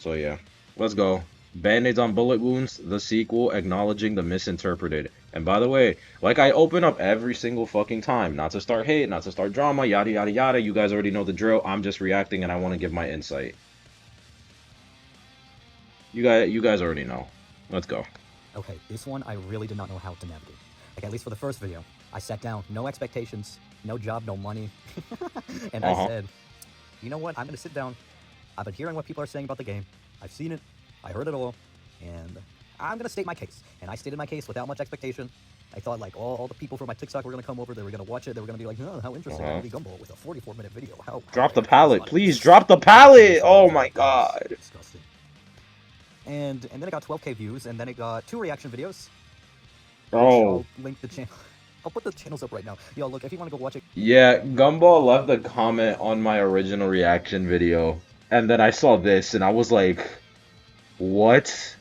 So yeah, let's go. Band-Aids on Bullet Wounds, the sequel, acknowledging the misinterpreted. And by the way, like I open up every single fucking time, not to start hate, not to start drama, yada yada yada. You guys already know the drill. I'm just reacting and I want to give my insight. You guys already know. Let's go. Okay, this one I really did not know how to navigate. Like, at least for the first video, I sat down, no expectations, no job, no money, and I Uh-huh. said, you know what, I'm gonna sit down. I've been hearing what people are saying about the game. I've seen it, I heard it all, and I'm gonna state my case. And I stated my case without much expectation. I thought, like, all the people from my TikTok were gonna come over, they were gonna watch it, they were gonna be like, oh, how interesting, Uh-huh. Holy Gumball with a 44-minute video. How Drop the rare. That was a pallet, lot of please. piss. Drop the A lot of pallet. piss all Oh over my it. That was god. disgusting. And then it got 12K views, and then it got 2 reaction videos, which Oh. I'll link the channel. I'll put the channels up right now. Yo, look, if you want to go watch it. Yeah, Gumball left a comment on my original reaction video, and then I saw this, and I was like, what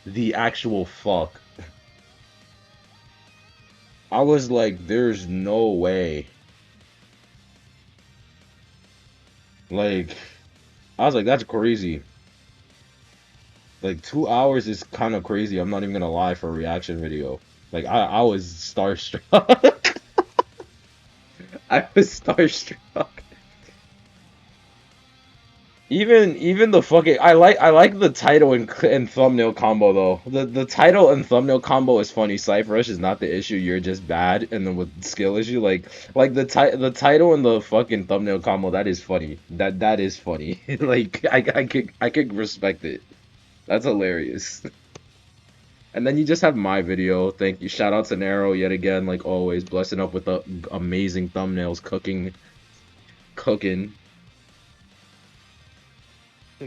the actual fuck? I was like, there's no way. Like, I was like, that's crazy. Like, 2 hours is kind of crazy. I'm not even gonna lie for a reaction video. Like, I was starstruck. I was starstruck. Even the fucking I like the title and thumbnail combo though. The title and thumbnail combo is funny. Cypher Rush is not the issue. You're just bad, and then with skill issue, like the title and the fucking thumbnail combo, that is funny. That is funny. Like I could respect it. That's hilarious. And then you just have my video. Thank you. Shout out to Nero yet again, like always, blessing up with the amazing thumbnails, cooking.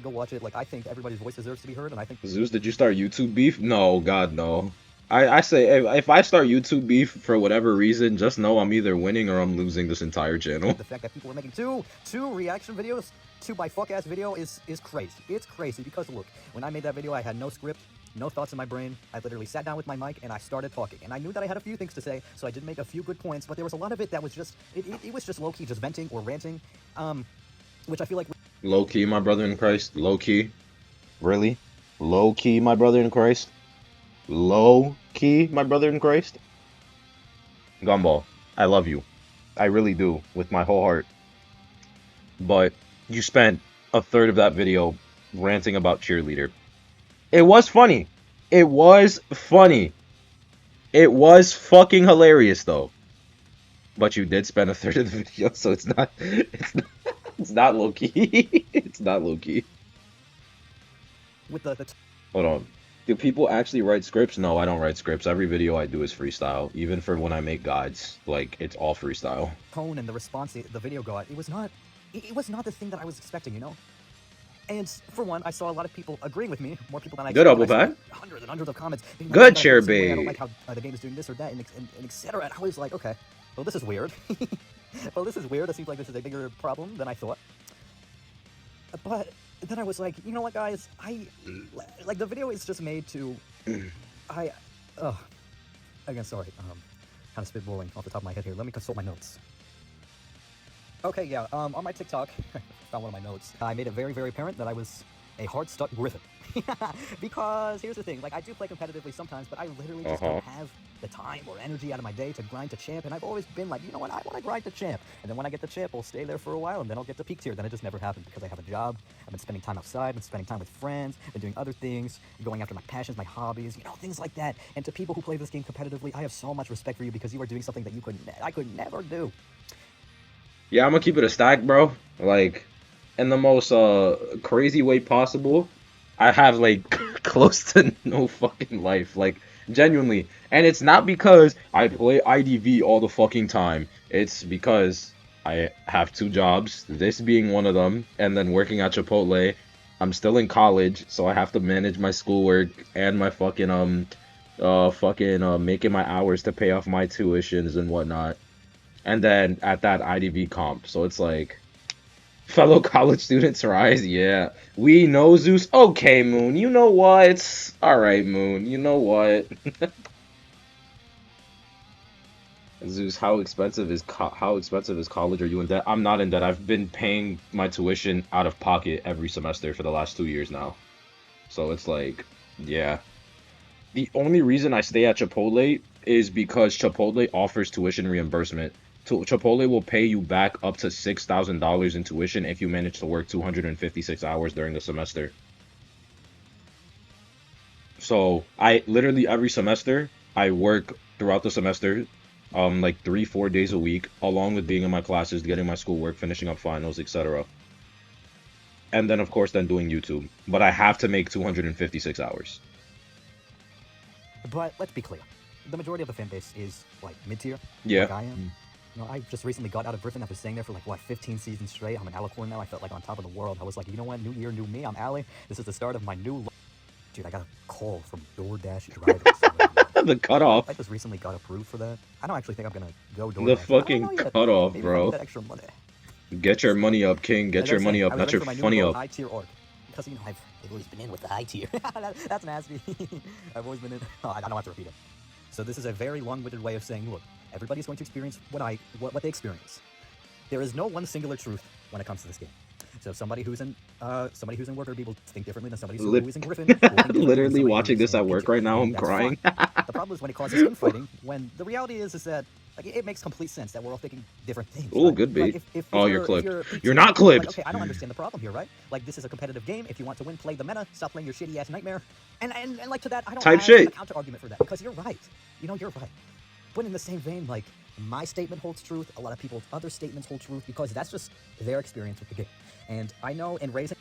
Go watch it. Like, I think everybody's voice deserves to be heard, and I think Zeus, did you start YouTube beef? No, God, no. I say if I start YouTube beef for whatever reason, just know I'm either winning or I'm losing this entire channel. the fact that people are making two reaction videos to my fuck ass video is crazy. It's crazy because look, when I made that video, I had no script, no thoughts in my brain. I literally sat down with my mic and I started talking, and I knew that I had a few things to say, so I did make a few good points. But there was a lot of it that was just it was just low key, just venting or ranting, which I feel like. Low key, my brother in Christ. Low key. Really? Low key, my brother in Christ. Low key, my brother in Christ. Gumball, I love you. I really do, with my whole heart. But you spent a third of that video ranting about cheerleader. It was funny. It was funny. It was fucking hilarious though. But you did spend a third of the video, so it's not low key. It's not low key. With Hold on. Do people actually write scripts? No, I don't write scripts. Every video I do is freestyle. Even for when I make guides, like it's all freestyle. tone and the response the video got, it was not the thing that I was expecting, you know? And for one, I saw a lot of people agreeing with me, more people than I Good expected. double I saw pack. hundreds and hundreds of comments. Being like, Good "Oh, chair I don't bait. like how the game is doing this or that, and etc." And I was like, okay, well, this is weird. Well, this is weird. It seems like this is a bigger problem than I thought. But then I was like, you know what, guys? Like, the video is just made to, again, sorry, kind of spitballing off the top of my head here. Let me consult my notes. Okay, yeah, on my TikTok, found one of my notes. I made it very, very apparent that I was a hard-stuck Griffin. Because here's the thing, like, I do play competitively sometimes, but I literally just don't have the time or energy out of my day to grind to champ, and I've always been like, you know what, I want to grind to champ. And then when I get to champ, I'll stay there for a while, and then I'll get to peak tier. Then it just never happened because I have a job, I've been spending time outside, I've been spending time with friends, been doing other things, going after my passions, my hobbies, you know, things like that. And to people who play this game competitively, I have so much respect for you because you are doing something that I could never do. Yeah, I'm gonna keep it a stack, bro. Like, in the most crazy way possible. I have like close to no fucking life, like genuinely. And it's not because I play IDV all the fucking time. It's because I have two jobs, this being one of them, and then working at Chipotle. I'm still in college, so I have to manage my schoolwork and my fucking making my hours to pay off my tuitions and whatnot. And then at that IDV comp, so it's like fellow college students rise, yeah. We know Zeus. Okay, Moon. You know what? All right, Moon. You know what? Zeus, how expensive is college? Are you in debt? I'm not in debt. I've been paying my tuition out of pocket every semester for the last 2 years now. So it's like, yeah. The only reason I stay at Chipotle is because Chipotle offers tuition reimbursement. Chipotle will pay you back up to $6,000 in tuition if you manage to work 256 hours during the semester. So I literally every semester I work throughout the semester, like 3, 4 days a week, along with being in my classes, getting my schoolwork, finishing up finals, etc. And then of course then doing YouTube. But I have to make 256 hours. But let's be clear, the majority of the fan base is like mid-tier, Yeah. like I am. You know, I just recently got out of Griffin after staying there for like, what, 15 seasons straight. I'm an Alicorn now. I felt like on top of the world. I was like, you know what? New year, new me. I'm Ali. This is the start of my new... Dude, I got a call from DoorDash drivers. The cutoff. I just recently got approved for that. I don't actually think I'm gonna go DoorDash. The fucking cutoff, Maybe bro. that extra money. Get your money up, King. Get your money up, not your funny up. High tier org. Because, you know, I've always been in with the high tier. That's nasty. I've always been in... Oh, I don't have to repeat it. So this is a very long-winded way of saying, look, everybody's going to experience what they experience. There is no one singular truth when it comes to this game. So somebody who's in worker bee will think differently than somebody who is in Griffin. Literally watching this at work right now, I'm crying. The problem is when it causes infighting, when the reality is that like it makes complete sense that we're all thinking different things. Oh, right? good bait. Like if Oh, you're clipped. You're not like, clipped. okay, I don't understand the problem here, right? Like this is a competitive game. If you want to win, play the meta. Stop playing your shitty ass nightmare. And like to that, I don't Type have shit. a counter argument for that because you're right. You know, you're right. But in the same vein, like my statement holds truth. A lot of people's other statements hold truth because that's just their experience with the game. And I know in raising.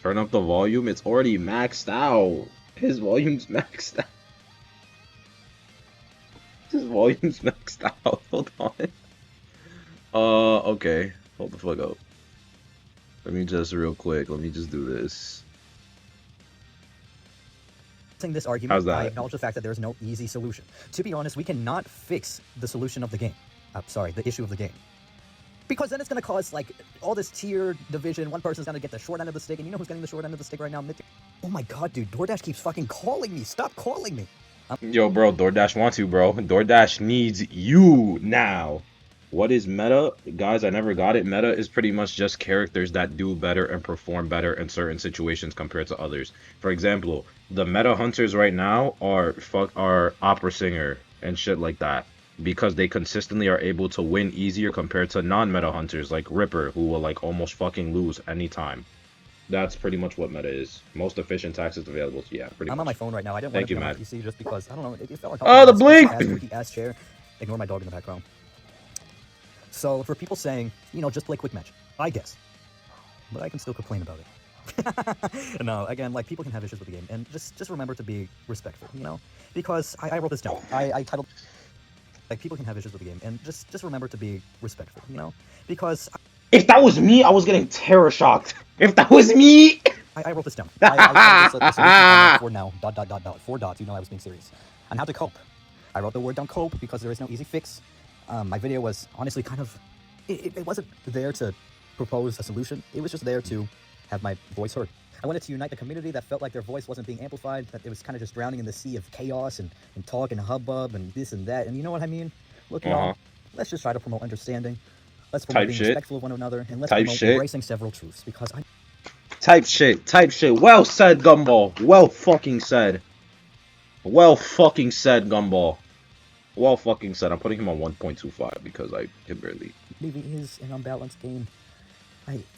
Turn up the volume. It's already maxed out. His volume's maxed out. His volume's maxed out. Hold on. Okay. Hold the fuck up. Let me just real quick. Let me just do this. This argument, How's that? I acknowledge the fact that there's no easy solution. To be honest, we cannot fix the solution of the game. The issue of the game. Because then it's going to cause, like, all this tier division. One person's going to get the short end of the stick, and you know who's getting the short end of the stick right now? Oh my god, dude. DoorDash keeps fucking calling me. Stop calling me. Yo, bro, DoorDash wants you, bro. DoorDash needs you now. What is meta? Guys, I never got it. Meta is pretty much just characters that do better and perform better in certain situations compared to others. For example, the meta hunters right now are opera singer and shit like that. Because they consistently are able to win easier compared to non-meta hunters like Ripper, who will like almost fucking lose anytime. That's pretty much what meta is. Most efficient taxes available. So yeah, pretty much. I'm on my phone right now. I didn't want to be on my PC just because, I don't know, it felt like... Oh, the blink! Ass chair. Ignore my dog in the background. So, for people saying, you know, just play quick match. I guess. But I can still complain about it. No, again, like, people can have issues with the game. And just remember to be respectful, you know? Because I wrote this down. I titled... Like, people can have issues with the game. And just remember to be respectful, you know? Because... If that was me, I was getting terror shocked. If that was me... I wrote this down. I wrote this solution for now, ... 4 dots, you know I was being serious. On how to cope. I wrote the word down cope because there is no easy fix. My video was honestly kind of... It wasn't there to propose a solution. It was just there to have my voice heard. I wanted to unite the community that felt like their voice wasn't being amplified, that it was kind of just drowning in the sea of chaos and talk and hubbub and this and that. And you know what I mean? Look, y'all, let's just try to promote understanding. Let's promote being respectful of one another. And let's promote embracing several truths. Because I... Type shit. Well said, Gumball. Well fucking said. Well fucking said, Gumball. Well fucking said. I'm putting him on 1.25 because I can barely... Maybe it is an unbalanced game.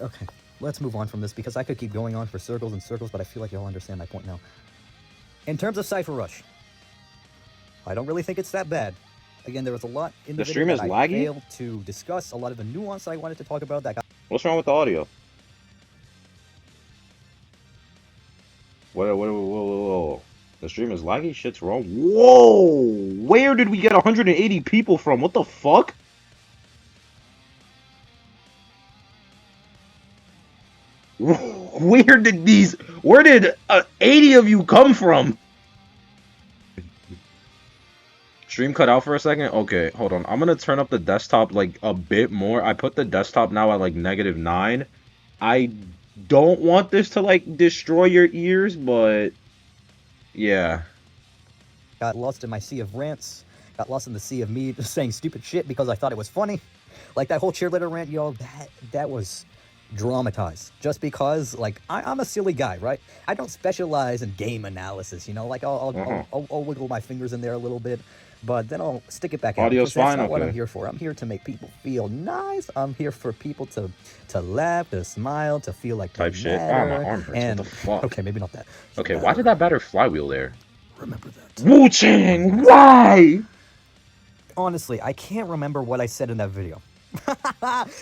Okay, let's move on from this because I could keep going on for circles and circles, but I feel like y'all understand my point now. In terms of Cypher Rush, I don't really think it's that bad. Again, there was a lot in the stream video is that laggy? I failed to discuss, a lot of the nuance I wanted to talk about that got... What's wrong with the audio? Whoa. The stream is laggy? Shit's wrong. Whoa! Where did we get 180 people from? What the fuck? Where did 80 of you come from? Stream cut out for a second? Okay, hold on. I'm gonna turn up the desktop like a bit more. I put the desktop now at like -9. I don't want this to like destroy your ears, but yeah. Got lost in my sea of rants. Got lost in the sea of me just saying stupid shit because I thought it was funny. Like that whole cheerleader rant, y'all, that was dramatize, just because like I'm a silly guy, right? I don't specialize in game analysis, you know, like I'll wiggle my fingers in there a little bit, but then I'll stick it back out, Audio's because that's fine, not what I'm okay. here for. I'm here to make people feel nice. I'm here for people to laugh, to smile, to feel like they Type shit. Ah, my matter. arm hurts. And What the fuck? okay, maybe not that. Okay, why did that batter flywheel there? Remember that. Wu Chang, why? Honestly, I can't remember what I said in that video.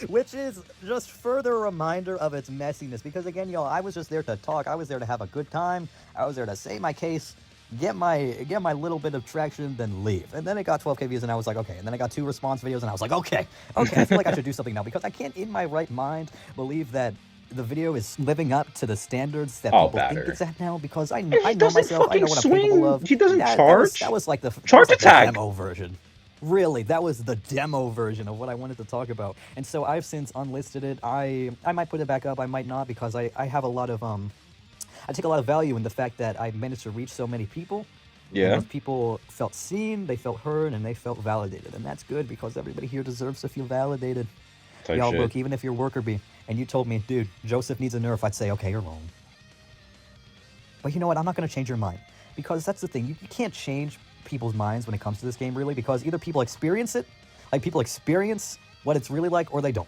Which is just further reminder of its messiness, because again, y'all, I was just there to talk. I was there to have a good time. I was there to say my case, get my little bit of traction, then leave. And then it got 12K views, and I was like, okay. And then I got 2 response videos, and I was like, okay, I feel like I should do something now, because I can't in my right mind believe that the video is living up to the standards that people think it's at now, because I know myself, I know what I'm capable of. He doesn't charge. That was like the charge attack demo version. Really, that was the demo version of what I wanted to talk about. And so I've since unlisted it. I might put it back up, I might not, because I have a lot of I take a lot of value in the fact that I managed to reach so many people. Yeah. And those people felt seen, they felt heard, and they felt validated. And that's good, because everybody here deserves to feel validated. Y'all, look, even if you're worker bee and you told me, dude, Joseph needs a nerf, I'd say, okay, you're wrong. But you know what? I'm not going to change your mind, because that's the thing. You can't change people's minds when it comes to this game, really, because either people experience it, like people experience what it's really like, or they don't.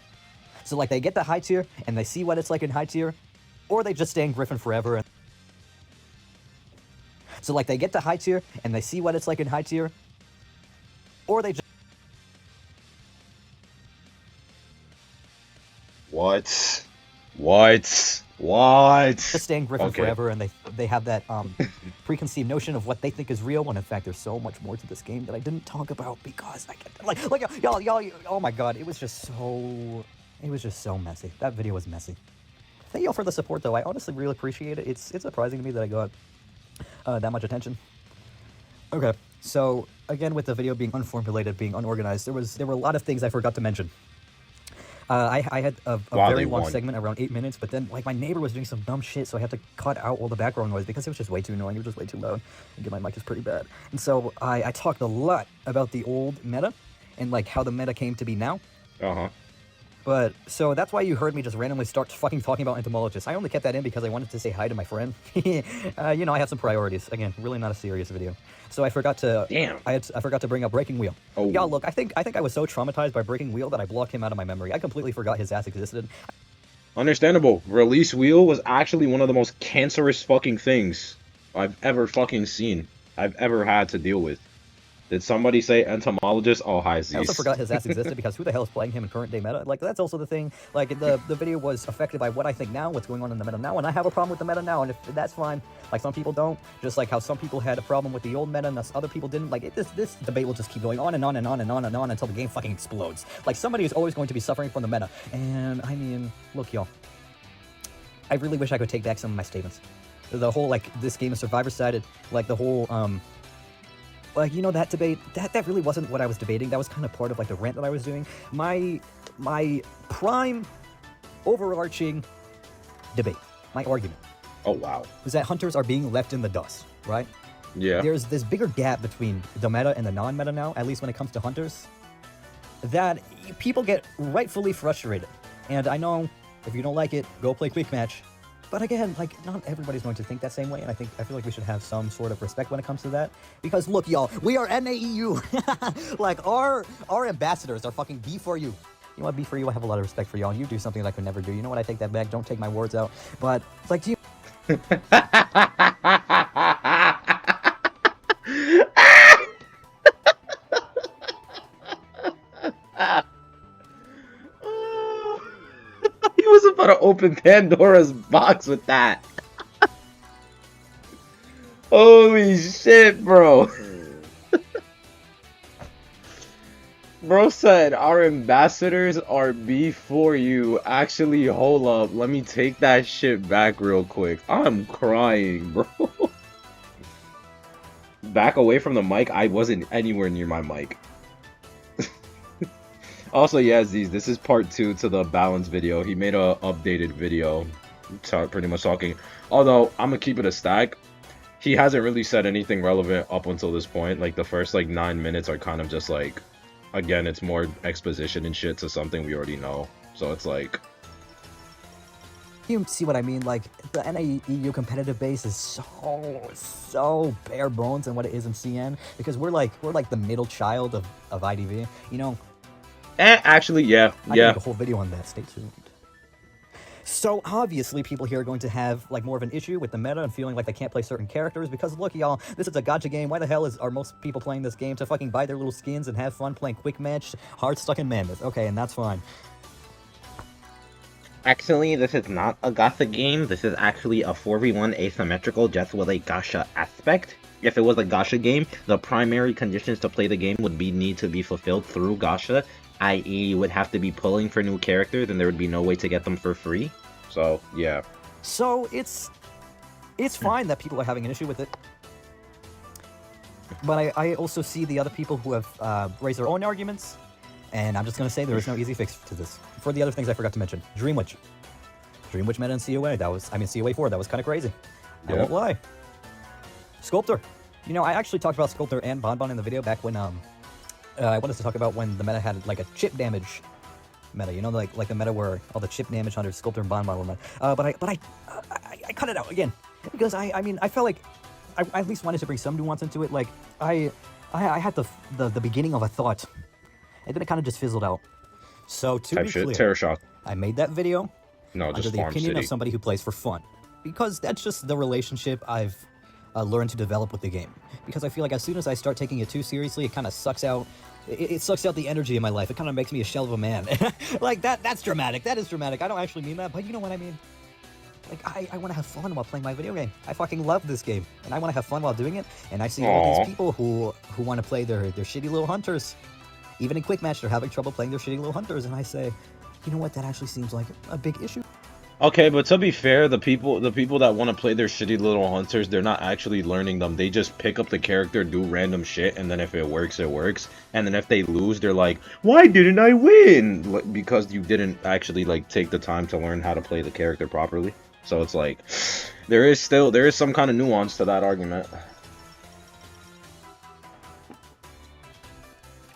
So like they get the high tier and they see what it's like in high tier, or they just stay in Griffin forever. So like they get the high tier and they see what it's like in high tier, or they just just stay in Griffin forever, and they have that preconceived notion of what they think is real, when in fact there's so much more to this game that I didn't talk about, because I get like y'all, oh my god, it was just so messy. That video was messy. Thank y'all for the support, though. I honestly really appreciate it. It's surprising to me that I got that much attention. Okay, so again, with the video being unformulated, being unorganized, there were a lot of things I forgot to mention. I had a very long segment, around 8 minutes, but then like my neighbor was doing some dumb shit, so I had to cut out all the background noise, because it was just way too annoying. It was just way too loud. Again, my mic is pretty bad. And so I talked a lot about the old meta, and like how the meta came to be now. But, so that's why you heard me just randomly start fucking talking about entomologists. I only kept that in because I wanted to say hi to my friend. You know, I have some priorities. Again, really not a serious video. So I forgot to... Damn. I forgot to bring up Breaking Wheel. Oh. Y'all, look, I think I was so traumatized by Breaking Wheel that I blocked him out of my memory. I completely forgot his ass existed. Understandable. Release Wheel was actually one of the most cancerous fucking things I've ever fucking seen. I've ever had to deal with. Did somebody say entomologist? Oh, hi, Zeus. I also forgot his ass existed, because who the hell is playing him in current day meta? Like, that's also the thing. Like, the video was affected by what I think now, what's going on in the meta now, and I have a problem with the meta now, and if that's fine. Like, some people don't. Just like how some people had a problem with the old meta and other people didn't. Like, this debate will just keep going on and on and on and on and on until the game fucking explodes. Like, somebody is always going to be suffering from the meta. And, I mean, look, y'all. I really wish I could take back some of my statements. The whole, like, this game is survivor-sided. Like, the whole, like, you know, that debate, that really wasn't what I was debating. That was kind of part of, like, the rant that I was doing. My prime overarching debate, my argument. Oh, wow. Was that hunters are being left in the dust, right? Yeah. There's this bigger gap between the meta and the non-meta now, at least when it comes to hunters, that people get rightfully frustrated. And I know, if you don't like it, go play Quick Match. But again, like, not everybody's going to think that same way, and I feel like we should have some sort of respect when it comes to that. Because look, y'all, we are NAEU. Like, our ambassadors are fucking B4U. You know what, B4U, I have a lot of respect for y'all, and you do something that I could never do. You know what, I take that back, don't take my words out. But, like, do you... He was about to open Pandora's box with that. Holy shit, bro. Bro said our ambassadors are before you. Actually, hold up. Let me take that shit back real quick. I'm crying, bro. Back away from the mic. I wasn't anywhere near my mic. Also, yeah, Z's, this is part 2 to the balance video. He made a updated video, pretty much talking. Although, I'm gonna keep it a stack. He hasn't really said anything relevant up until this point. Like, the first, like, 9 minutes are kind of just, like... Again, it's more exposition and shit to something we already know. So it's like... You see what I mean? Like, the NAEU competitive base is so bare bones in what it is in CN, because we're like the middle child of IDV. You know, Actually, yeah, I can yeah. make a whole video on that. Stay tuned. So obviously people here are going to have like more of an issue with the meta and feeling like they can't play certain characters because look, y'all, this is a gacha game. Why the hell are most people playing this game? To fucking buy their little skins and have fun playing quick match, hard stuck in Mammoth. Okay, and that's fine. Actually, this is not a gacha game. This is actually a 4v1 asymmetrical just with a gacha aspect. If it was a gacha game, the primary conditions to play the game would need to be fulfilled through gacha, i.e. you would have to be pulling for new characters and there would be no way to get them for free. So, yeah. So it's fine that people are having an issue with it. But I also see the other people who have raised their own arguments, and I'm just going to say there is no easy fix to this. For the other things I forgot to mention, Dream Witch meta in COA, COA 4, that was kind of crazy. I won't lie. Sculptor. You know, I actually talked about Sculptor and Bonbon in the video back when, I wanted to talk about when the meta had, like, a chip damage meta, you know, like the meta where all the chip damage hunters, Sculptor and Bonbon were meta. But I cut it out again, because I mean, I felt like I at least wanted to bring some nuance into it. Like, I had the beginning of a thought, and then it kind of just fizzled out. So to be clear, Terror Shock. I made that video under the opinion of somebody who plays for fun, because that's just the relationship I've learned to develop with the game. Because I feel like as soon as I start taking it too seriously, it kind of sucks out. It sucks out the energy in my life. It kind of makes me a shell of a man. Like, that's dramatic. That is dramatic. I don't actually mean that, but you know what I mean. Like, I want to have fun while playing my video game. I fucking love this game, and I want to have fun while doing it. And I see all these people who want to play their shitty little hunters. Even in quick match, they're having trouble playing their shitty little hunters, and I say, you know what, that actually seems like a big issue. Okay, but to be fair, the people that want to play their shitty little hunters, they're not actually learning them. They just pick up the character, do random shit, and then if it works, it works. And then if they lose, they're like, why didn't I win? Because you didn't actually, like, take the time to learn how to play the character properly. So it's like, there is some kind of nuance to that argument.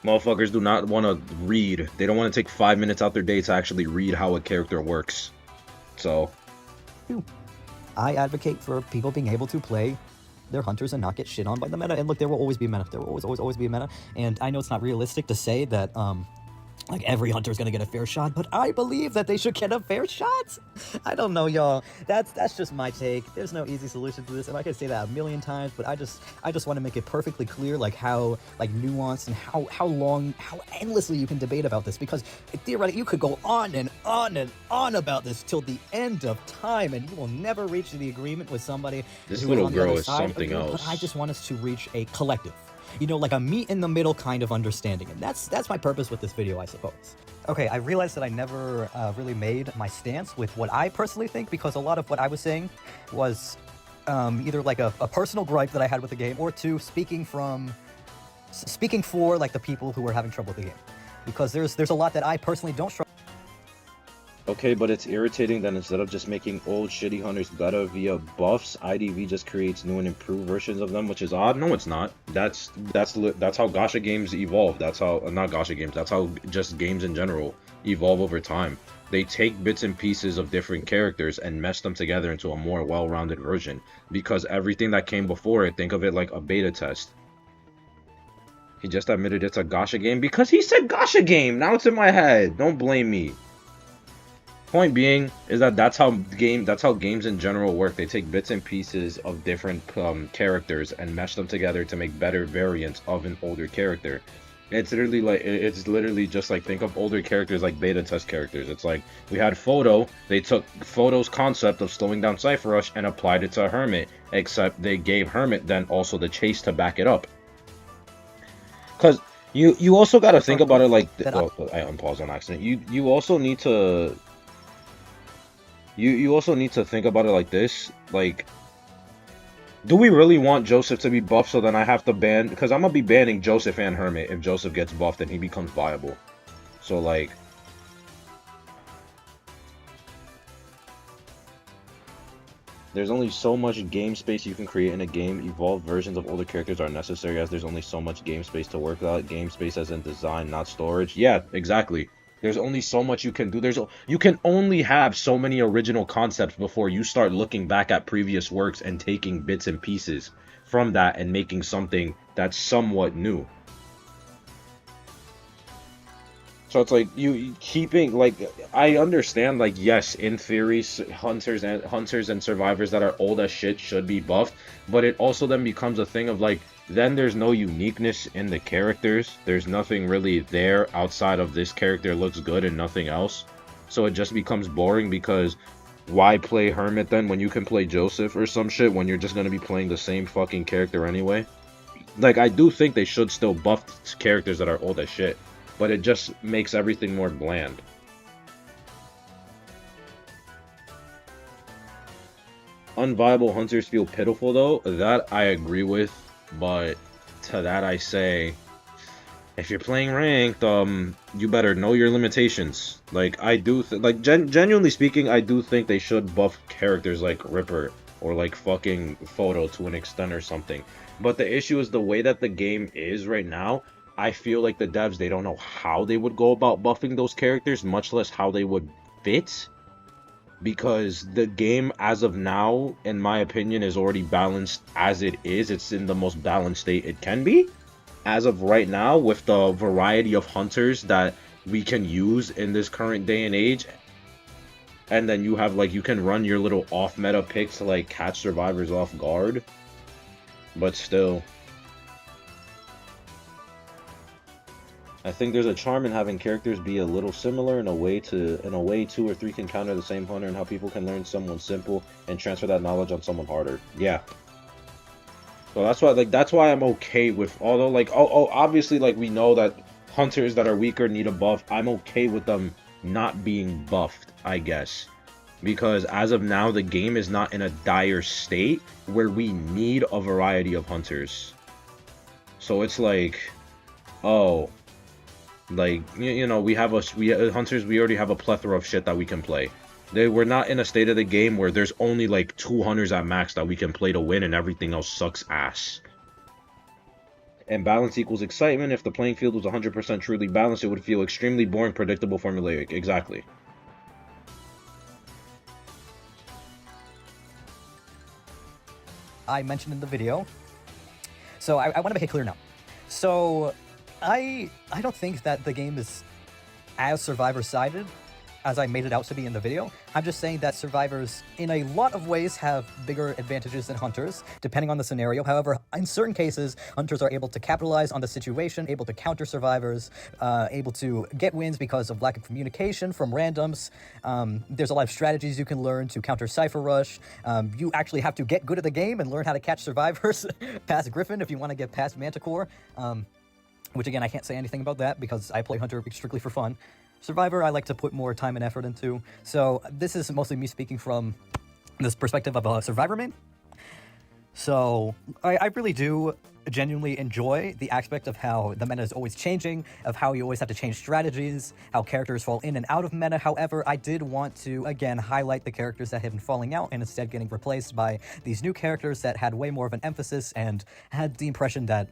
Motherfuckers do not want to read. They don't want to take 5 minutes out their day to actually read how a character works. So, I advocate for people being able to play their hunters and not get shit on by the meta. And look, there will always be a meta. There will always be a meta. And I know it's not realistic to say that like every hunter is gonna get a fair shot, but I believe that they should get a fair shot. I don't know, y'all. That's just my take. There's no easy solution to this, and I could say that a million times, but I just want to make it perfectly clear, like how nuanced and how endlessly you can debate about this, because theoretically you could go on and on and on about this till the end of time, and you will never reach the agreement with somebody. This little girl is something else. But I just want us to reach a collective. You know, like a meet in the middle kind of understanding. And that's my purpose with this video, I suppose. Okay, I realized that I never really made my stance with what I personally think, because a lot of what I was saying was either like a personal gripe that I had with the game, or two, speaking for like the people who were having trouble with the game. Because there's a lot that I personally don't struggle. Okay, but it's irritating that instead of just making old shitty hunters better via buffs, IDV just creates new and improved versions of them, which is odd. No, it's not. That's how gacha games evolve. That's how not gacha games. That's how just games in general evolve over time. They take bits and pieces of different characters and mesh them together into a more well-rounded version. Because everything that came before it, think of it like a beta test. He just admitted it's a gacha game because he said gacha game. Now it's in my head. Don't blame me. Point being is that that's how games in general work. They take bits and pieces of different characters and mesh them together to make better variants of an older character. It's literally just like, think of older characters like beta test characters. It's like we had Photo. They took Photo's concept of slowing down Cypher Rush and applied it to Hermit, except they gave Hermit then also the chase to back it up. Cause you also got to think about it like I unpaused on accident. You also need to. You also need to think about it like this, like, do we really want Joseph to be buffed so then I have to ban, because I'm going to be banning Joseph and Hermit if Joseph gets buffed and he becomes viable. So, like, there's only so much game space you can create in a game. Evolved versions of older characters are necessary as there's only so much game space to work out. Game space as in design, not storage. Yeah, exactly. There's only so much you can do. You can only have so many original concepts before you start looking back at previous works and taking bits and pieces from that and making something that's somewhat new. So it's like you keeping like I understand like yes in theory hunters and survivors that are old as shit should be buffed, but it also then becomes a thing of like then there's no uniqueness in the characters. There's nothing really there outside of this character looks good and nothing else. So it just becomes boring because why play Hermit then when you can play Joseph or some shit when you're just gonna be playing the same fucking character anyway? Like I do think they should still buff characters that are old as shit, but it just makes everything more bland. Unviable hunters feel pitiful though. That I agree with, but to that I say, if you're playing ranked, you better know your limitations. Like I do, genuinely speaking, I do think they should buff characters like Ripper or like fucking Photo to an extent or something. But the issue is the way that the game is right now. I feel like the devs, they don't know how they would go about buffing those characters, much less how they would fit. Because the game, as of now, in my opinion, is already balanced as it is. It's in the most balanced state it can be. As of right now, with the variety of hunters that we can use in this current day and age. And then you have, like, you can run your little off-meta picks to, like, catch survivors off guard. But still, I think there's a charm in having characters be a little similar in a way 2 or 3 can counter the same hunter, and how people can learn someone simple and transfer that knowledge on someone harder. Yeah. So that's why I'm okay with, although like obviously like we know that hunters that are weaker need a buff. I'm okay with them not being buffed, I guess. Because as of now the game is not in a dire state where we need a variety of hunters. So it's like, oh, like, you know, we hunters, we already have a plethora of shit that we can play. We're not in a state of the game where there's only like 2 hunters at max that we can play to win and everything else sucks ass. And balance equals excitement. If the playing field was 100% truly balanced, it would feel extremely boring, predictable, formulaic. Exactly. I mentioned in the video. So I want to make it clear now. So I don't think that the game is as survivor-sided as I made it out to be in the video. I'm just saying that survivors, in a lot of ways, have bigger advantages than hunters, depending on the scenario. However, in certain cases, hunters are able to capitalize on the situation, able to counter survivors, able to get wins because of lack of communication from randoms. There's a lot of strategies you can learn to counter Cypher Rush. You actually have to get good at the game and learn how to catch survivors past Griffin if you want to get past Manticore. Which, again, I can't say anything about that because I play Hunter strictly for fun. Survivor, I like to put more time and effort into. So this is mostly me speaking from this perspective of a Survivor main. So I really do genuinely enjoy the aspect of how the meta is always changing, of how you always have to change strategies, how characters fall in and out of meta. However, I did want to, again, highlight the characters that had been falling out and instead getting replaced by these new characters that had way more of an emphasis and had the impression that,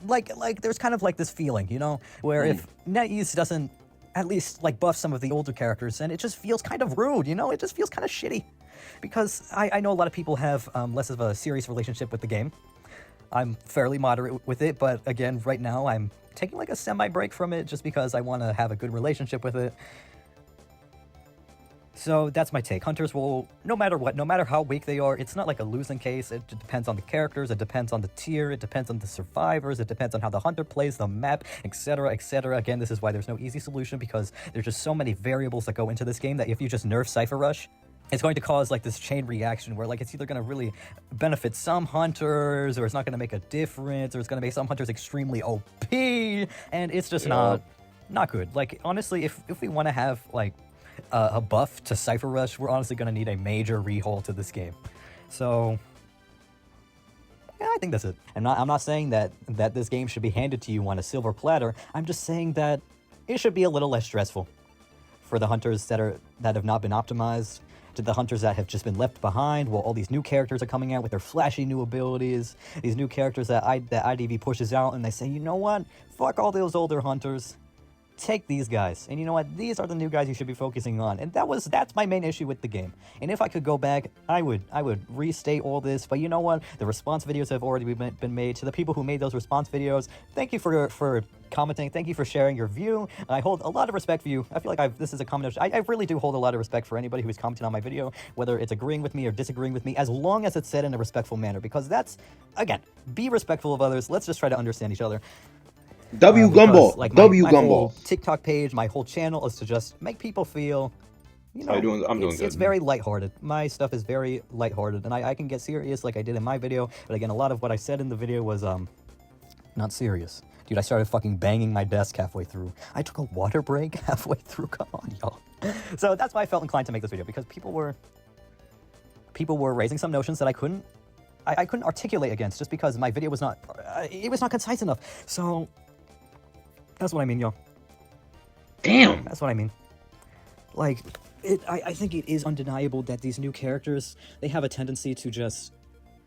like there's kind of like this feeling, you know, where if Netease doesn't at least like buff some of the older characters, and it just feels kind of rude, you know, it just feels kind of shitty. Because I know a lot of people have less of a serious relationship with the game. I'm fairly moderate with it, but again, right now I'm taking like a semi-break from it just because I want to have a good relationship with it. So that's my take. Hunters will, no matter what, no matter how weak they are, it's not like a losing case. It depends on the characters, it depends on the tier, it depends on the survivors, it depends on how the hunter plays the map, etc., etc. Again, this is why there's no easy solution, because there's just so many variables that go into this game that if you just nerf Cypher Rush, it's going to cause like this chain reaction where like it's either going to really benefit some hunters, or it's not going to make a difference, or it's going to make some hunters extremely OP, and it's just not good. Like, honestly, if we want to have like a buff to Cypher Rush, we're honestly going to need a major rehaul to this game. So yeah, I think that's it. I'm not saying that this game should be handed to you on a silver platter. I'm just saying that it should be a little less stressful for the hunters that have not been optimized, to the hunters that have just been left behind while all these new characters are coming out with their flashy new abilities, these new characters that IDV pushes out, and they say, you know what, fuck all those older hunters. take these guys, and you know what? These are the new guys you should be focusing on. And that's my main issue with the game. And if I could go back, I would restate all this. But you know what? The response videos have already been made. To the people who made those response videos, thank you for commenting. Thank you for sharing your view. I hold a lot of respect for you. I feel like this is a comment. I really do hold a lot of respect for anybody who's commenting on my video, whether it's agreeing with me or disagreeing with me, as long as it's said in a respectful manner. Because that's, again, be respectful of others. Let's just try to understand each other. Gumball. Like W my Gumball. whole TikTok page, my whole channel is to just make people feel, you know, How you doing? I'm doing good. It's very lighthearted. My stuff is very lighthearted, and I can get serious like I did in my video. But again, a lot of what I said in the video was not serious. Dude, I started fucking banging my desk halfway through. I took a water break halfway through. Come on, y'all. So that's why I felt inclined to make this video, because people were raising some notions that I couldn't articulate against, just because my video was not it was not concise enough. So that's what I mean, y'all. Damn. That's what I mean. Like, I think it is undeniable that these new characters, they have a tendency to just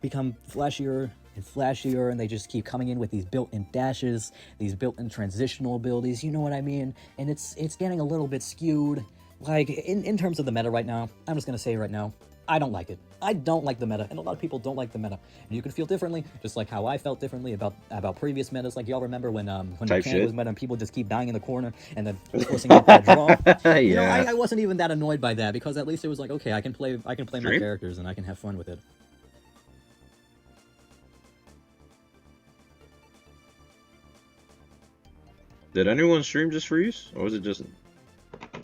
become flashier and flashier, and they just keep coming in with these built-in dashes, these built-in transitional abilities, you know what I mean? And it's getting a little bit skewed. Like, in terms of the meta right now, I'm just gonna say right now, I don't like it. I don't like the meta, and a lot of people don't like the meta. And you can feel differently, just like how I felt differently about previous metas. Like, y'all remember when Canada was meta and people just keep dying in the corner and then forcing out that draw? Yeah. You know, I wasn't even that annoyed by that, because at least it was like, okay, I can play my characters and I can have fun with it. Did anyone stream just freeze, or was it just?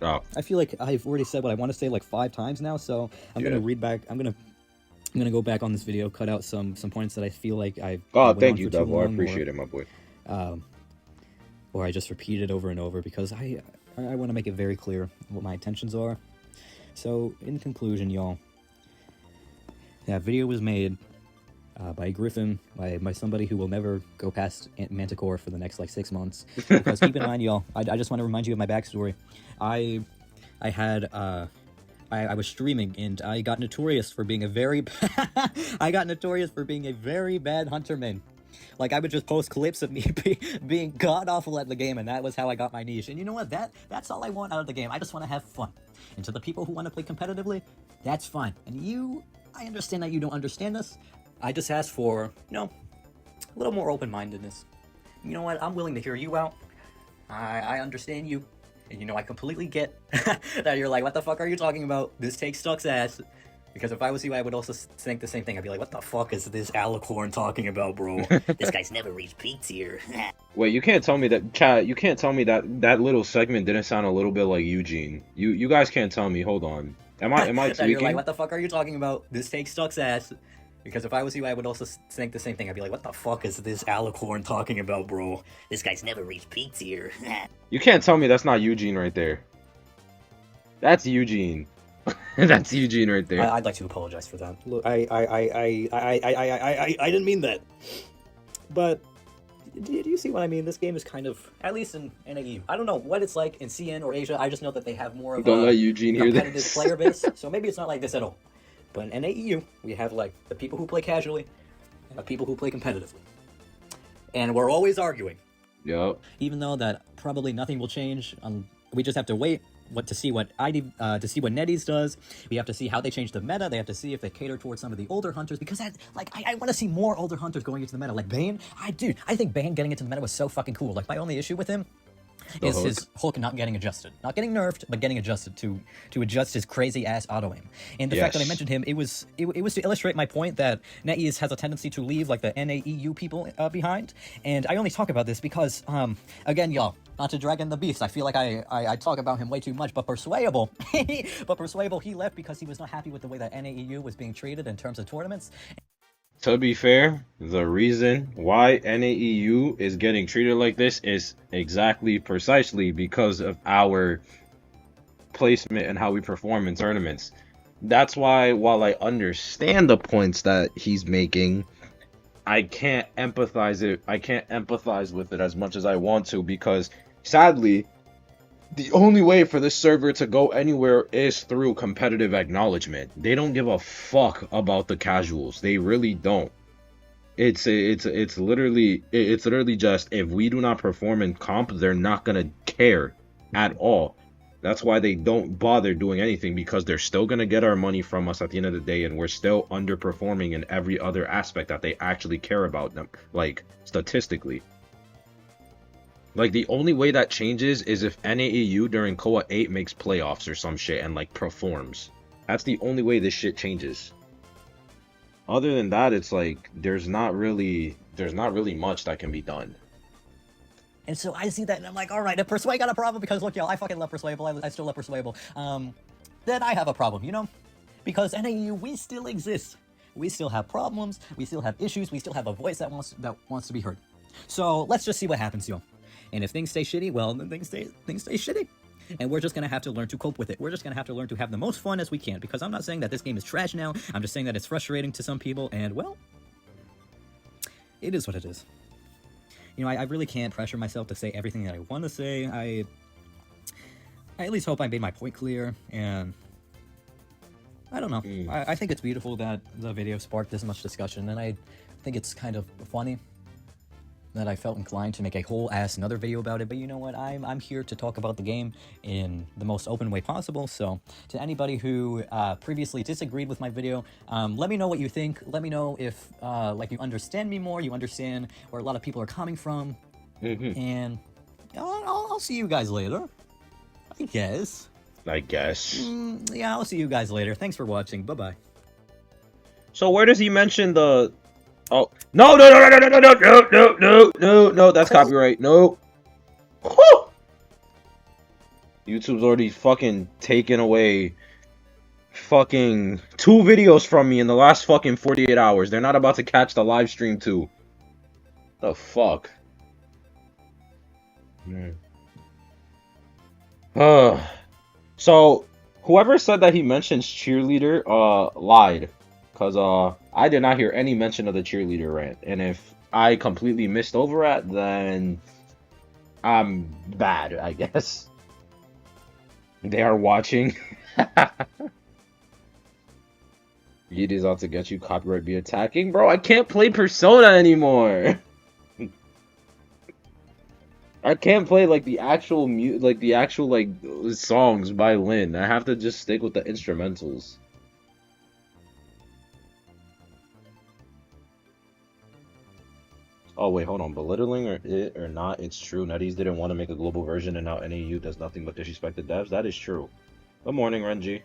Oh. I feel like I've already said what I want to say like 5 times now, so I'm gonna read back. I'm gonna go back on this video, cut out some points that I feel like I. Oh, thank you, Double. I appreciate it, my boy. Or I just repeat it over and over, because I want to make it very clear what my intentions are. So, in conclusion, y'all, that video was made by Griffin, by somebody who will never go past Manticore for the next, like, 6 months. Because keep in mind, y'all, I just want to remind you of my backstory. I was streaming, and I got notorious for being a very bad hunter main. Like, I would just post clips of me being god-awful at the game, and that was how I got my niche. And you know what? That's all I want out of the game. I just want to have fun. And to the people who want to play competitively, that's fine. And I understand that you don't understand this. I just ask for, you know, a little more open-mindedness. You know what? I'm willing to hear you out. I understand you. And, you know, I completely get that you're like, what the fuck are you talking about? This take sucks ass. Because if I was you, I would also think the same thing. I'd be like, what the fuck is this alicorn talking about, bro? This guy's never reached peak tier. Wait, you can't tell me that, chat, you can't tell me that little segment didn't sound a little bit like Eugene. You guys can't tell me. Hold on. Am I tweaking? You're like, what the fuck are you talking about? This take sucks ass. Because if I was you, I would also think the same thing. I'd be like, what the fuck is this alicorn talking about, bro? This guy's never reached peak tier. You can't tell me that's not Eugene right there. That's Eugene. That's Eugene right there. I'd like to apologize for that. Look, I didn't mean that. But do you see what I mean? This game is kind of, at least in NAU. I don't know what it's like in CN or Asia. I just know that they have more of Don't a let Eugene hear competitive this. player base. So maybe it's not like this at all. But in NAU, we have like the people who play casually and the people who play competitively. And we're always arguing. Yup. Even though that probably nothing will change, we just have to wait to see what Netease does. We have to see how they change the meta. They have to see if they cater towards some of the older hunters, because I want to see more older hunters going into the meta. Like Bane, I think Bane getting into the meta was so fucking cool. Like, my only issue with him is his hook not getting adjusted. Not getting nerfed, but getting adjusted to adjust his crazy ass auto aim. And the fact that I mentioned him, it was to illustrate my point that Netease has a tendency to leave like the NAEU people behind. And I only talk about this because again, y'all, not to drag in the beast, I feel like I talk about him way too much, but Persuable he left because he was not happy with the way that NAEU was being treated in terms of tournaments. To be fair, the reason why NAEU is getting treated like this is precisely because of our placement and how we perform in tournaments. That's why, while I understand the points that he's making, I can't empathize with it as much as I want to, because sadly, the only way for this server to go anywhere is through competitive acknowledgement. They don't give a fuck about the casuals. They really don't. It's literally just, if we do not perform in comp, they're not gonna care. at all. That's why they don't bother doing anything, because they're still gonna get our money from us at the end of the day, and we're still underperforming in every other aspect that they actually care about them, like statistically. Like, the only way that changes is if NAEU during COA 8 makes playoffs or some shit and, like, performs. That's the only way this shit changes. Other than that, it's like, there's not really much that can be done. And so I see that, and I'm like, all right, if Persuade got a problem, because look, y'all, I fucking love Persuadable, I still love Persuadable, then I have a problem, you know? Because NAU, we still exist. We still have problems, we still have issues, we still have a voice that wants to be heard. So let's just see what happens, yo. And if things stay shitty, well, then things stay shitty. And we're just gonna have to learn to cope with it. We're just gonna have to learn to have the most fun as we can, because I'm not saying that this game is trash now, I'm just saying that it's frustrating to some people, and well, it is what it is. You know, I really can't pressure myself to say everything that I want to say. I at least hope I made my point clear, and I don't know. I think it's beautiful that the video sparked this much discussion, and I think it's kind of funny that I felt inclined to make a whole ass another video about it. But you know what? I'm here to talk about the game in the most open way possible. So to anybody who previously disagreed with my video, let me know what you think. Let me know if like you understand me more, you understand where a lot of people are coming from, and I'll see you guys later, I guess. Yeah, I'll see you guys later. Thanks for watching. Bye-bye. So where does he mention the... Oh, no, no, no, no, no, no, no, no, no, no, no, no, that's copyright. No. Whew. YouTube's already fucking taken away fucking 2 videos from me in the last fucking 48 hours. They're not about to catch the live stream too. The fuck? So, whoever said that he mentions cheerleader, lied. Because, I did not hear any mention of the cheerleader rant. And if I completely missed over it, then I'm bad, I guess. They are watching. It is out to get you. Copyright be attacking. Bro, I can't play Persona anymore. I can't play, like, the actual songs by Lin. I have to just stick with the instrumentals. Oh wait, hold on. Belittling or not, it's true. Netease didn't want to make a global version, and now NAU does nothing but disrespect the devs. That is true. Good morning, Renji.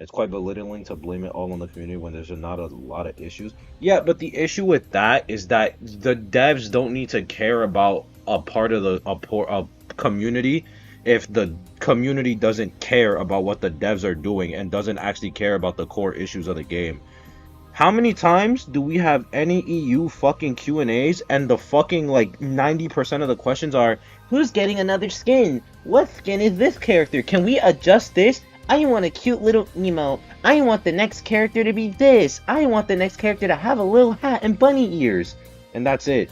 It's quite belittling to blame it all on the community when there's not a lot of issues. Yeah, but the issue with that is that the devs don't need to care about a part of a community if the community doesn't care about what the devs are doing and doesn't actually care about the core issues of the game. How many times do we have any EU fucking Q&As and the fucking, like, 90% of the questions are, who's getting another skin? What skin is this character? Can we adjust this? I want a cute little emote. I want the next character to be this. I want the next character to have a little hat and bunny ears. And that's it.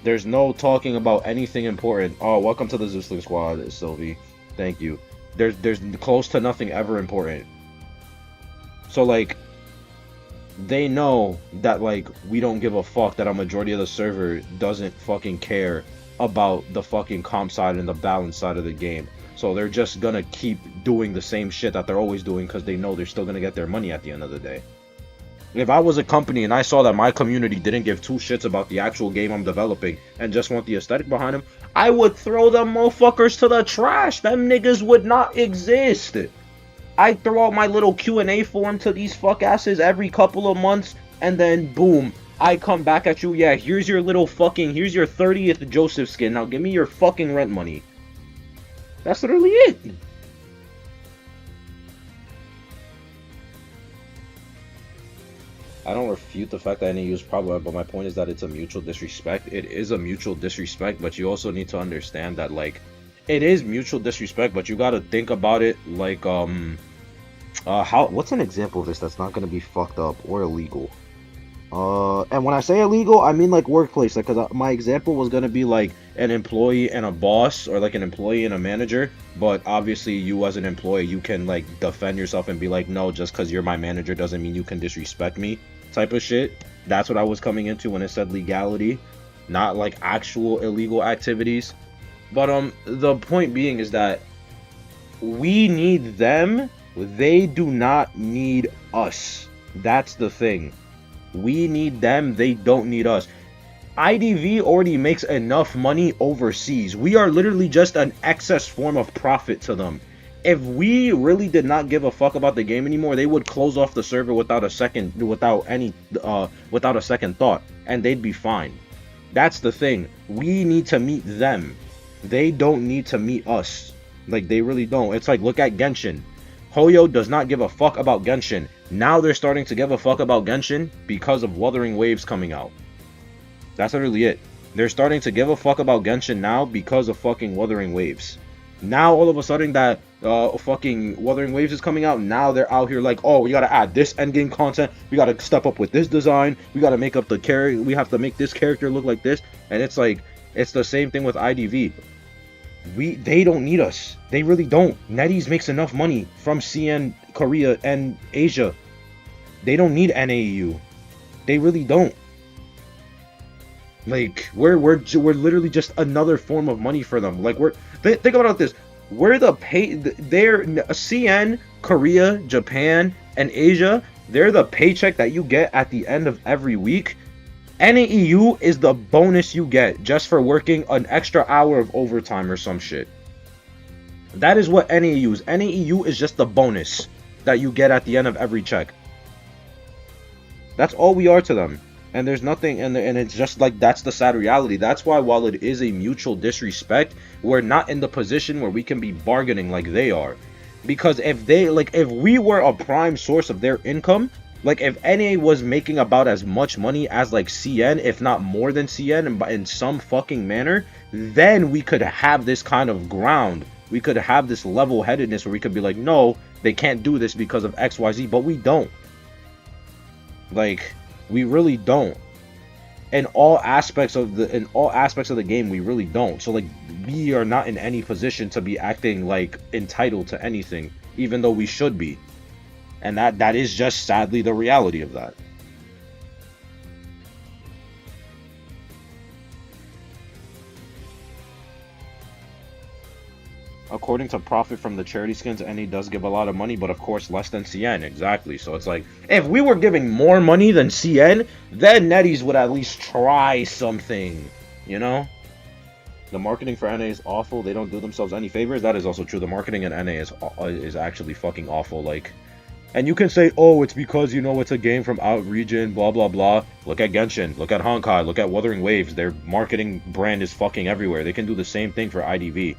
There's no talking about anything important. Oh, welcome to the Zeus squad, Sylvie. Thank you. There's close to nothing ever important. So, like, they know that, like, we don't give a fuck that a majority of the server doesn't fucking care about the fucking comp side and the balance side of the game. So they're just gonna keep doing the same shit that they're always doing because they know they're still gonna get their money at the end of the day. If I was a company and I saw that my community didn't give 2 shits about the actual game I'm developing and just want the aesthetic behind them, I would throw them motherfuckers to the trash. Them niggas would not exist. I throw out my little Q&A form to these fuck asses every couple of months, and then boom, I come back at you. Yeah, here's your little fucking, here's your 30th Joseph skin. Now give me your fucking rent money. That's literally it. I don't refute the fact that NAU is problematic, but my point is that it's a mutual disrespect. It is a mutual disrespect, but you also need to understand that, like, it is mutual disrespect, but you gotta think about it like, what's an example of this that's not gonna be fucked up or illegal? And when I say illegal, I mean like workplace, like, cause my example was gonna be like an employee and a boss, or like an employee and a manager, but obviously you as an employee, you can like defend yourself and be like, no, just cause you're my manager doesn't mean you can disrespect me. type of shit. That's what I was coming into when it said legality, not like actual illegal activities. But the point being is that we need them, they do not need us. That's the thing. We need them, they don't need us. IDV already makes enough money overseas. We are literally just an excess form of profit to them. If we really did not give a fuck about the game anymore, they would close off the server without a second thought, and they'd be fine. That's the thing. We need to meet them. They don't need to meet us. Like, they really don't. It's like, look at Genshin. Hoyo does not give a fuck about Genshin. Now they're starting to give a fuck about Genshin because of Wuthering Waves coming out. That's literally it. They're starting to give a fuck about Genshin now because of fucking Wuthering Waves. Now all of a sudden that fucking Wuthering Waves is coming out, now they're out here like, oh, we gotta add this endgame content, we gotta step up with this design, we gotta make up the character, we have to make this character look like this. And it's like, it's the same thing with IDV. They don't need us. They really don't. Netease makes enough money from CN, Korea, and Asia. They don't need NAEU. They really don't. Like, we're literally just another form of money for them. Like, think about this. They're CN, Korea, Japan, and Asia. They're the paycheck that you get at the end of every week. NAEU is the bonus you get just for working an extra hour of overtime or some shit. That is what NAEU is. NAEU is just the bonus that you get at the end of every check. That's all we are to them. And there's nothing, and it's just like, that's the sad reality. That's why, while it is a mutual disrespect, we're not in the position where we can be bargaining like they are. Because if we were a prime source of their income, like if NA was making about as much money as like CN, if not more than CN in some fucking manner, then we could have this kind of ground. We could have this level-headedness where we could be like, no, they can't do this because of XYZ, but we don't. Like, we really don't. In all aspects of the game, we really don't. So like, we are not in any position to be acting like entitled to anything, even though we should be. And that is just sadly the reality of that. According to profit from the charity skins, NA does give a lot of money, but of course less than CN. Exactly. So it's like, if we were giving more money than CN, then Netease would at least try something, you know? The marketing for NA is awful. They don't do themselves any favors. That is also true. The marketing in NA is actually fucking awful. Like, and you can say, oh, it's because, you know, it's a game from out region, blah, blah, blah. Look at Genshin. Look at Honkai. Look at Wuthering Waves. Their marketing brand is fucking everywhere. They can do the same thing for IDV.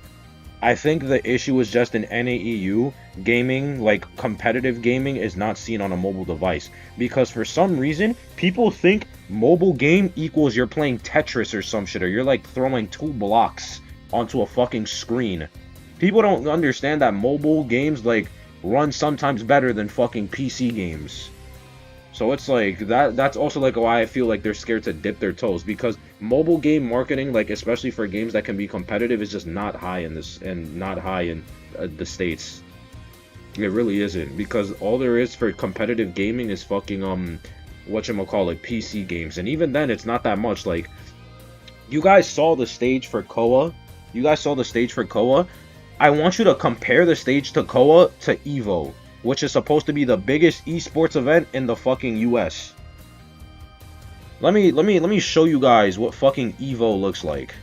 I think the issue is just in NAEU, gaming, like competitive gaming, is not seen on a mobile device. Because for some reason, people think mobile game equals you're playing Tetris or some shit, or you're like throwing 2 blocks onto a fucking screen. People don't understand that mobile games like run sometimes better than fucking PC games. So it's like, that's also like why I feel like they're scared to dip their toes, because mobile game marketing, like especially for games that can be competitive, is just not high in this, and not high in the States. It really isn't, because all there is for competitive gaming is fucking whatchamacallit, PC games, and even then it's not that much. Like, you guys saw the stage for Koa. I want you to compare the stage to Koa to Evo, which is supposed to be the biggest esports event in the fucking US. Let me show you guys what fucking Evo looks like.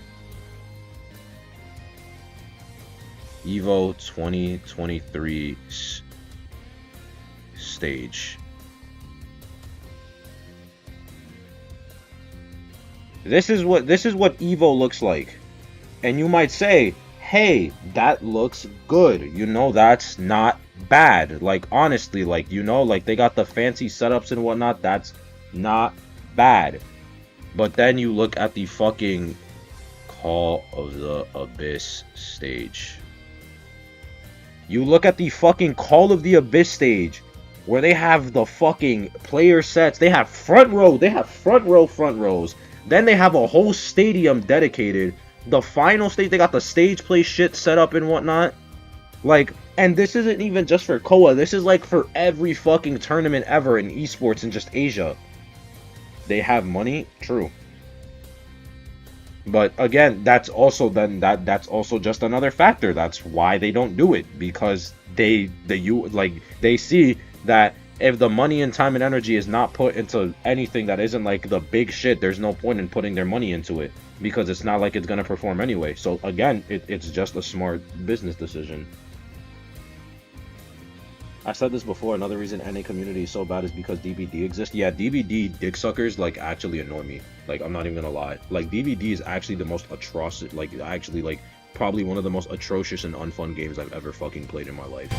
Evo 2023 stage. This is what Evo looks like. And you might say, hey, that looks good. You know, that's not bad. Like, honestly, like, you know, like they got the fancy setups and whatnot. That's not bad. But then you look at the fucking Call of the Abyss stage. You look at the fucking Call of the Abyss stage, where they have the fucking player sets. They have front row. They have front rows. Then they have a whole stadium dedicated. The final stage, they got the stage play shit set up and whatnot. Like, and this isn't even just for Koa. This is like for every fucking tournament ever in esports in just Asia. They have money, true. But again, that's also that's also just another factor. That's why they don't do it, because they see that if the money and time and energy is not put into anything that isn't like the big shit, there's no point in putting their money into it, because it's not like it's gonna perform anyway. So again, it's just a smart business decision. I said this before, another reason NA community is so bad is because DVD exists. Yeah, DVD dick suckers like actually annoy me. Like, I'm not even gonna lie. Like, DVD is actually the most atrocious, like actually like probably one of the most atrocious and unfun games I've ever fucking played in my life.